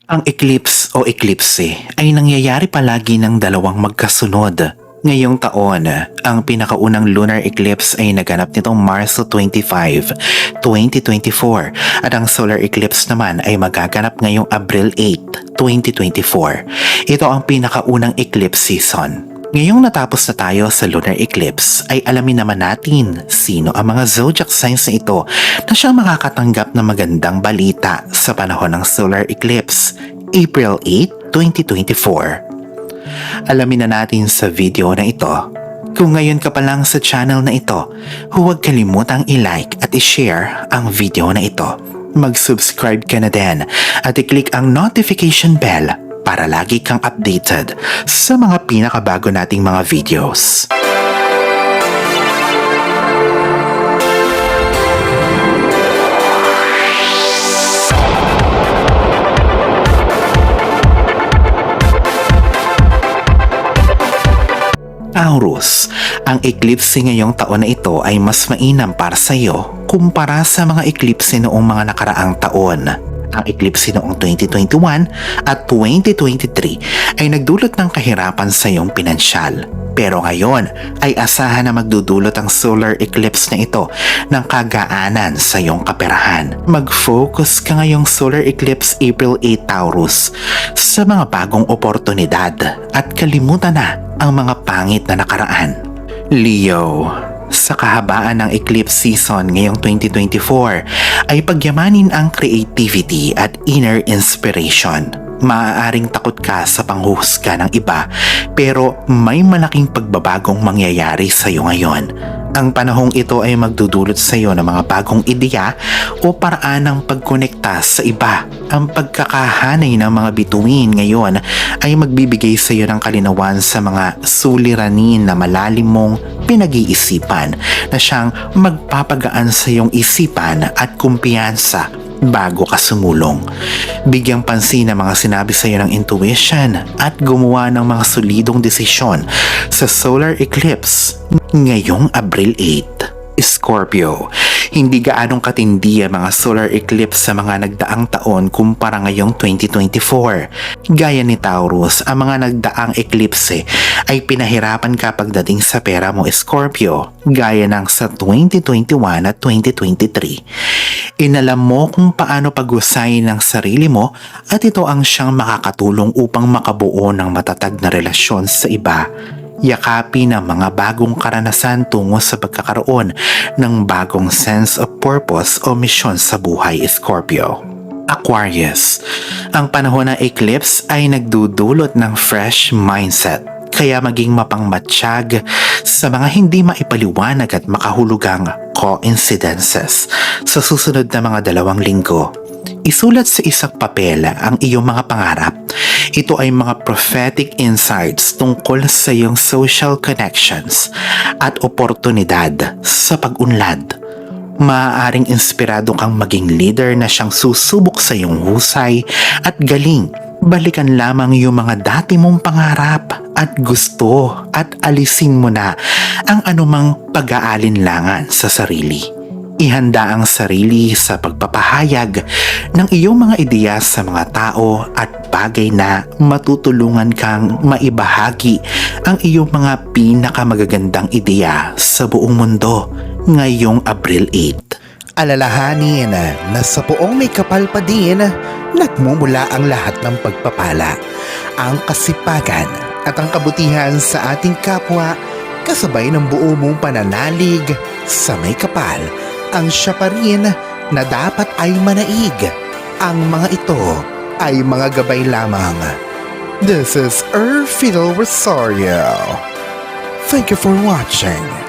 Ang eclipse o eclipse ay nangyayari palagi ng dalawang magkasunod. Ngayong taon, ang pinakaunang lunar eclipse ay naganap nitong Marso 25, 2024 at ang solar eclipse naman ay magaganap ngayong Abril 8, 2024. Ito ang pinakaunang eclipse season. Ngayong natapos na tayo sa lunar eclipse ay alamin naman natin sino ang mga zodiac signs na ito na siyang makakatanggap ng magandang balita sa panahon ng solar eclipse, April 8, 2024. Alamin na natin sa video na ito. Kung ngayon ka pa lang sa channel na ito, huwag kalimutang i-like at i-share ang video na ito. Mag-subscribe ka na din at i-click ang notification bell para lagi kang updated sa mga pinakabago nating mga videos. Taurus, ang eclipse ngayong taon na ito ay mas mainam para sa iyo kumpara sa mga eclipse noong mga nakaraang taon. Ang eclipse noong 2021 at 2023 ay nagdulot ng kahirapan sa iyong pinansyal. Pero ngayon ay asahan na magdudulot ang solar eclipse na ito ng kagaanan sa iyong kaperahan. Mag-focus ka ngayong solar eclipse April 8 Taurus sa mga bagong oportunidad at kalimutan na ang mga pangit na nakaraan. Leo, sa kahabaan ng eclipse season ngayong 2024 ay pagyamanin ang creativity at inner inspiration. Maaaring takot ka sa panghuhusga ng iba pero may malaking pagbabagong mangyayari sa iyo ngayon. Ang panahong ito ay magdudulot sa iyo ng mga bagong ideya o paraan ng pagkonekta sa iba. Ang pagkakahanay ng mga bituin ngayon ay magbibigay sa iyo ng kalinawan sa mga suliranin na malalim mong pinag-iisipan na siyang magpapagaan sa iyong isipan at kumpiyansa bago ka sumulong. Bigyang pansin ang mga sinabi sa iyo ng intuition at gumawa ng mga solidong desisyon sa solar eclipse ngayong Abril 8. Scorpio, hindi gaanong katindi ang mga solar eclipse sa mga nagdaang taon kumpara ngayong 2024. Gaya ni Taurus, ang mga nagdaang eclipse ay pinahirapan ka pagdating sa pera mo, Scorpio, gaya ng sa 2021 at 2023. Inalam mo kung paano pag-usayin ang sarili mo at ito ang siyang makakatulong upang makabuo ng matatag na relasyon sa iba. Yakapin ang mga bagong karanasan tungo sa pagkakaroon ng bagong sense of purpose o misyon sa buhay, Scorpio. Aquarius, ang panahon ng eclipse ay nagdudulot ng fresh mindset. Kaya maging mapangmatsyag sa mga hindi maipaliwanag at makahulugang coincidences sa susunod na mga 2 linggo. Isulat sa isang papel ang iyong mga pangarap. Ito ay mga prophetic insights tungkol sa iyong social connections at oportunidad sa pag-unlad. Maaaring inspirado kang maging leader na siyang susubok sa iyong husay at galing. Balikan lamang yung mga dati mong pangarap at gusto at alisin mo na ang anumang pag-aalinlangan sa sarili. Ihanda ang sarili sa pagpapahayag ng iyong mga ideya sa mga tao at bagay na matutulungan kang maibahagi ang iyong mga pinakamagagandang ideya sa buong mundo ngayong Abril 8. Alalahanin na sa buong may kapal pa din, nagmumula ang lahat ng pagpapala, ang kasipagan at ang kabutihan sa ating kapwa kasabay ng buo mong pananalig sa may kapal. Ang siya pa rin na dapat ay manaig. Ang mga ito ay mga gabay lamang. This is Erfidel Rosario. Thank you for watching.